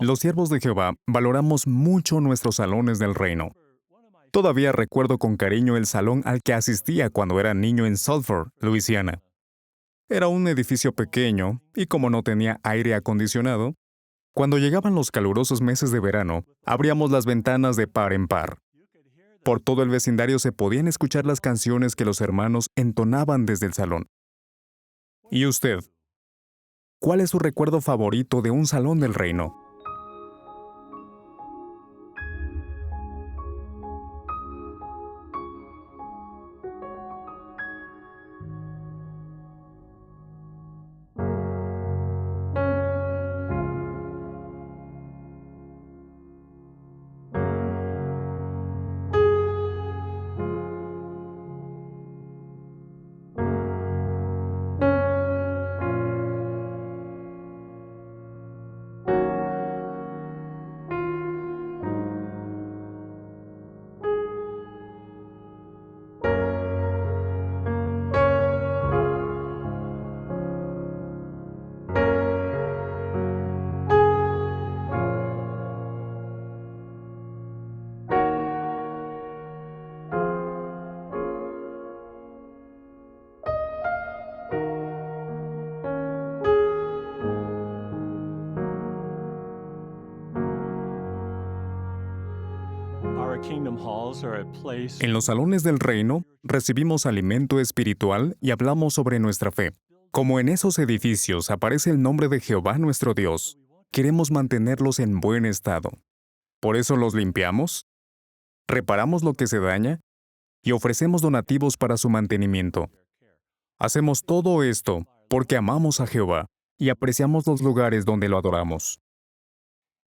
Los siervos de Jehová valoramos mucho nuestros salones del reino. Todavía recuerdo con cariño el salón al que asistía cuando era niño en Sulphur, Luisiana. Era un edificio pequeño y como no tenía aire acondicionado, cuando llegaban los calurosos meses de verano, abríamos las ventanas de par en par. Por todo el vecindario se podían escuchar las canciones que los hermanos entonaban desde el salón. ¿Y usted? ¿Cuál es su recuerdo favorito de un salón del reino? En los salones del reino recibimos alimento espiritual y hablamos sobre nuestra fe. Como en esos edificios aparece el nombre de Jehová nuestro Dios, queremos mantenerlos en buen estado. Por eso los limpiamos, reparamos lo que se daña y ofrecemos donativos para su mantenimiento. Hacemos todo esto porque amamos a Jehová y apreciamos los lugares donde lo adoramos.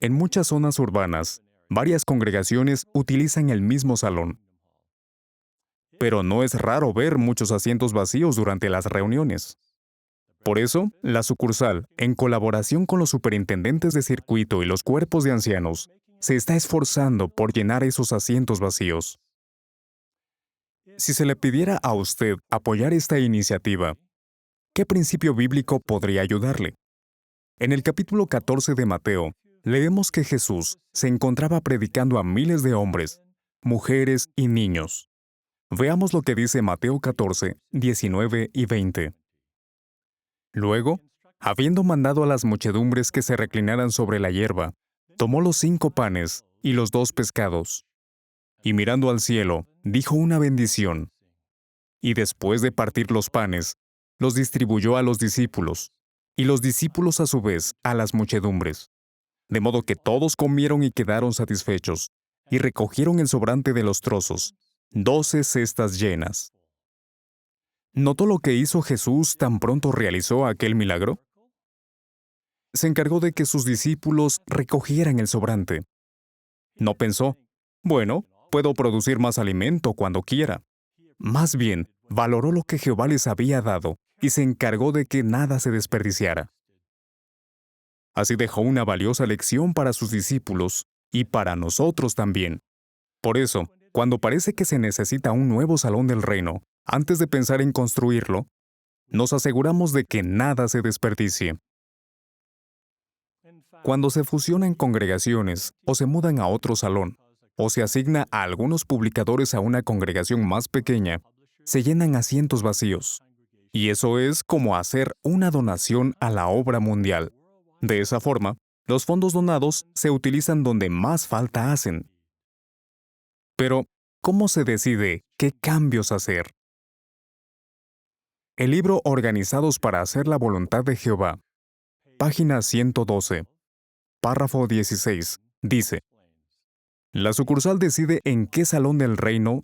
En muchas zonas urbanas, varias congregaciones utilizan el mismo salón. Pero no es raro ver muchos asientos vacíos durante las reuniones. Por eso, la sucursal, en colaboración con los superintendentes de circuito y los cuerpos de ancianos, se está esforzando por llenar esos asientos vacíos. Si se le pidiera a usted apoyar esta iniciativa, ¿qué principio bíblico podría ayudarle? En el capítulo 14 de Mateo, leemos que Jesús se encontraba predicando a miles de hombres, mujeres y niños. Veamos lo que dice Mateo 14, 19 y 20. Luego, habiendo mandado a las muchedumbres que se reclinaran sobre la hierba, tomó los 5 panes y los 2 pescados, y mirando al cielo, dijo una bendición. Y después de partir los panes, los distribuyó a los discípulos, y los discípulos a su vez a las muchedumbres. De modo que todos comieron y quedaron satisfechos, y recogieron el sobrante de los trozos, 12 cestas llenas. ¿Notó lo que hizo Jesús tan pronto realizó aquel milagro? Se encargó de que sus discípulos recogieran el sobrante. No pensó, bueno, puedo producir más alimento cuando quiera. Más bien, valoró lo que Jehová les había dado y se encargó de que nada se desperdiciara. Así dejó una valiosa lección para sus discípulos y para nosotros también. Por eso, cuando parece que se necesita un nuevo salón del reino, antes de pensar en construirlo, nos aseguramos de que nada se desperdicie. Cuando se fusionan congregaciones o se mudan a otro salón, o se asigna a algunos publicadores a una congregación más pequeña, se llenan asientos vacíos. Y eso es como hacer una donación a la obra mundial. De esa forma, los fondos donados se utilizan donde más falta hacen. Pero, ¿cómo se decide qué cambios hacer? El libro Organizados para hacer la voluntad de Jehová, página 112, párrafo 16, dice: la sucursal decide en qué salón del reino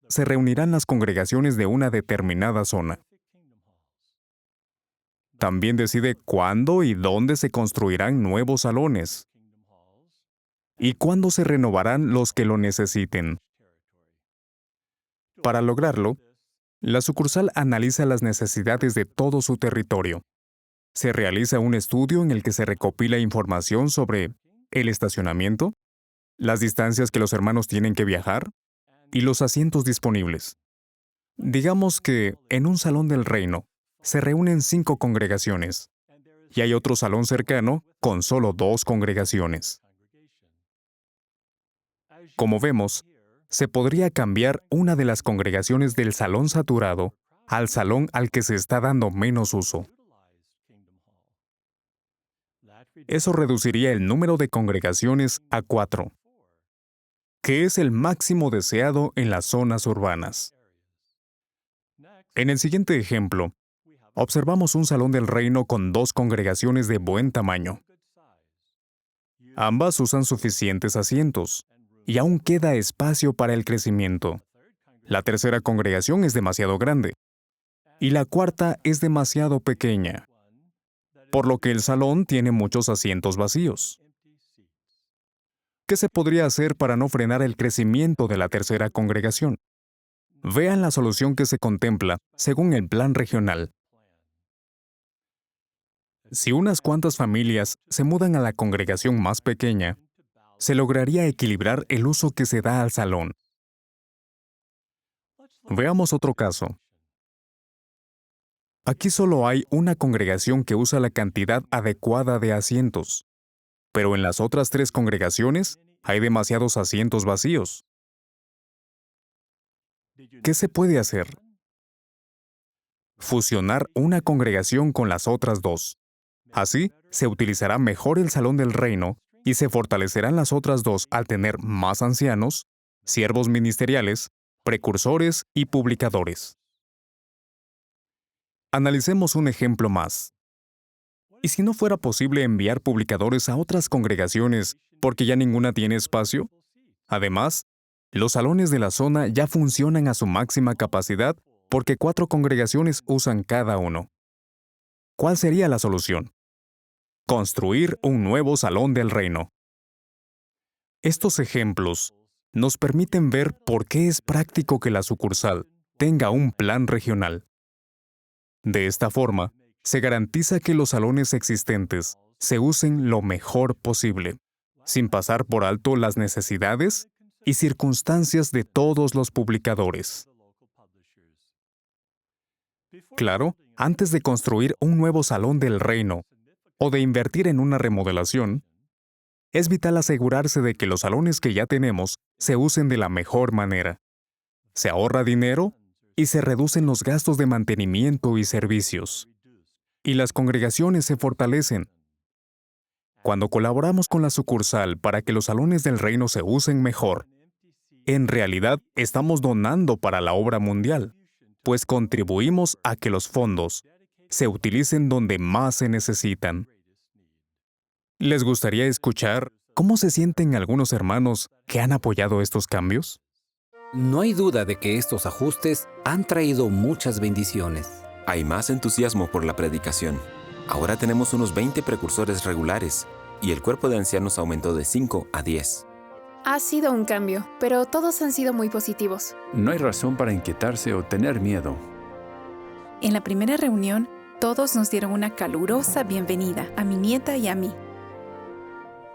se reunirán las congregaciones de una determinada zona. También decide cuándo y dónde se construirán nuevos salones y cuándo se renovarán los que lo necesiten. Para lograrlo, la sucursal analiza las necesidades de todo su territorio. Se realiza un estudio en el que se recopila información sobre el estacionamiento, las distancias que los hermanos tienen que viajar y los asientos disponibles. Digamos que en un salón del reino se reúnen 5 congregaciones y hay otro salón cercano con solo 2 congregaciones. Como vemos, se podría cambiar una de las congregaciones del salón saturado al salón al que se está dando menos uso. Eso reduciría el número de congregaciones a 4, que es el máximo deseado en las zonas urbanas. En el siguiente ejemplo, observamos un salón del reino con 2 congregaciones de buen tamaño. Ambas usan suficientes asientos, y aún queda espacio para el crecimiento. La tercera congregación es demasiado grande, y la cuarta es demasiado pequeña, por lo que el salón tiene muchos asientos vacíos. ¿Qué se podría hacer para no frenar el crecimiento de la tercera congregación? Vean la solución que se contempla según el plan regional. Si unas cuantas familias se mudan a la congregación más pequeña, se lograría equilibrar el uso que se da al salón. Veamos otro caso. Aquí solo hay una congregación que usa la cantidad adecuada de asientos, pero en las otras 3 congregaciones hay demasiados asientos vacíos. ¿Qué se puede hacer? Fusionar una congregación con las otras 2. Así, se utilizará mejor el salón del reino y se fortalecerán las otras 2 al tener más ancianos, siervos ministeriales, precursores y publicadores. Analicemos un ejemplo más. ¿Y si no fuera posible enviar publicadores a otras congregaciones porque ya ninguna tiene espacio? Además, los salones de la zona ya funcionan a su máxima capacidad porque 4 congregaciones usan cada uno. ¿Cuál sería la solución? Construir un nuevo salón del reino. Estos ejemplos nos permiten ver por qué es práctico que la sucursal tenga un plan regional. De esta forma, se garantiza que los salones existentes se usen lo mejor posible, sin pasar por alto las necesidades y circunstancias de todos los publicadores. Claro, antes de construir un nuevo salón del reino o de invertir en una remodelación, es vital asegurarse de que los salones que ya tenemos se usen de la mejor manera. Se ahorra dinero y se reducen los gastos de mantenimiento y servicios. Y las congregaciones se fortalecen. Cuando colaboramos con la sucursal para que los salones del reino se usen mejor, en realidad estamos donando para la obra mundial, pues contribuimos a que los fondos se utilicen donde más se necesitan. ¿Les gustaría escuchar cómo se sienten algunos hermanos que han apoyado estos cambios? No hay duda de que estos ajustes han traído muchas bendiciones. Hay más entusiasmo por la predicación. Ahora tenemos unos 20 precursores regulares y el cuerpo de ancianos aumentó de 5 a 10. Ha sido un cambio, pero todos han sido muy positivos. No hay razón para inquietarse o tener miedo. En la primera reunión, todos nos dieron una calurosa bienvenida a mi nieta y a mí.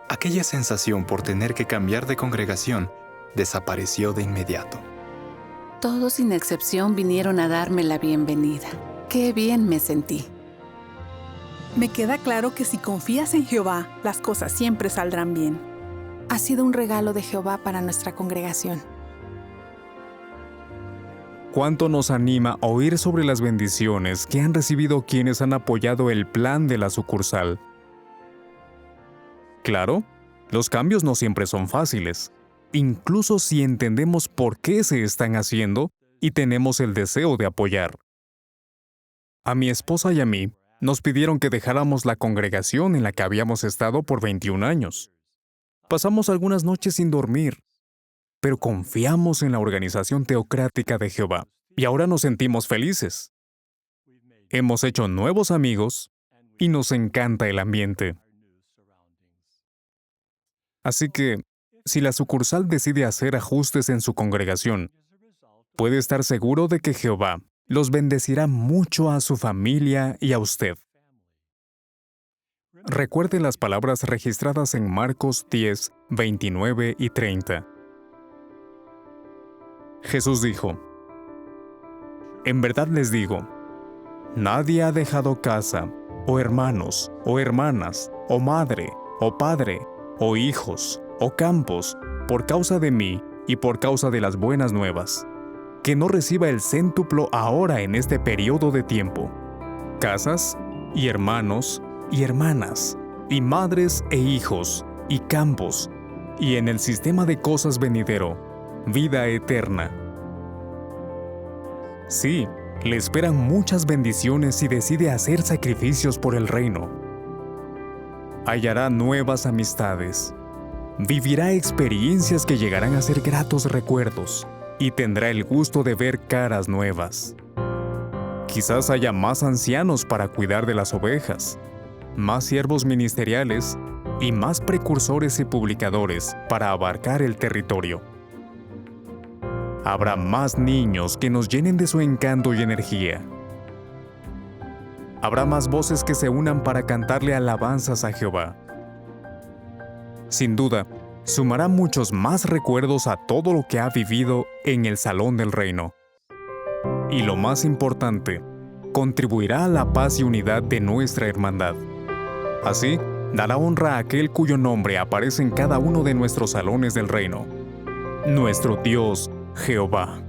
Aquella sensación por tener que cambiar de congregación desapareció de inmediato. Todos sin excepción vinieron a darme la bienvenida. ¡Qué bien me sentí! Me queda claro que si confías en Jehová, las cosas siempre saldrán bien. Ha sido un regalo de Jehová para nuestra congregación. ¿Cuánto nos anima oír sobre las bendiciones que han recibido quienes han apoyado el plan de la sucursal? Claro, los cambios no siempre son fáciles, incluso si entendemos por qué se están haciendo y tenemos el deseo de apoyar. A mi esposa y a mí nos pidieron que dejáramos la congregación en la que habíamos estado por 21 años. Pasamos algunas noches sin dormir, pero confiamos en la organización teocrática de Jehová y ahora nos sentimos felices. Hemos hecho nuevos amigos y nos encanta el ambiente. Así que, si la sucursal decide hacer ajustes en su congregación, puede estar seguro de que Jehová los bendecirá mucho a su familia y a usted. Recuerde las palabras registradas en Marcos 10, 29 y 30. Jesús dijo: En verdad les digo, nadie ha dejado casa, o hermanos, o hermanas, o madre, o padre, o hijos, o campos, por causa de mí y por causa de las buenas nuevas, que no reciba el céntuplo ahora en este periodo de tiempo. Casas, y hermanos, y hermanas, y madres e hijos, y campos, y en el sistema de cosas venidero, vida eterna. Sí, le esperan muchas bendiciones si decide hacer sacrificios por el reino. Hallará nuevas amistades, vivirá experiencias que llegarán a ser gratos recuerdos y tendrá el gusto de ver caras nuevas. Quizás haya más ancianos para cuidar de las ovejas, más siervos ministeriales y más precursores y publicadores para abarcar el territorio. Habrá más niños que nos llenen de su encanto y energía. Habrá más voces que se unan para cantarle alabanzas a Jehová. Sin duda, sumará muchos más recuerdos a todo lo que ha vivido en el Salón del Reino. Y lo más importante, contribuirá a la paz y unidad de nuestra hermandad. Así, dará honra a aquel cuyo nombre aparece en cada uno de nuestros salones del reino, nuestro Dios Jehová.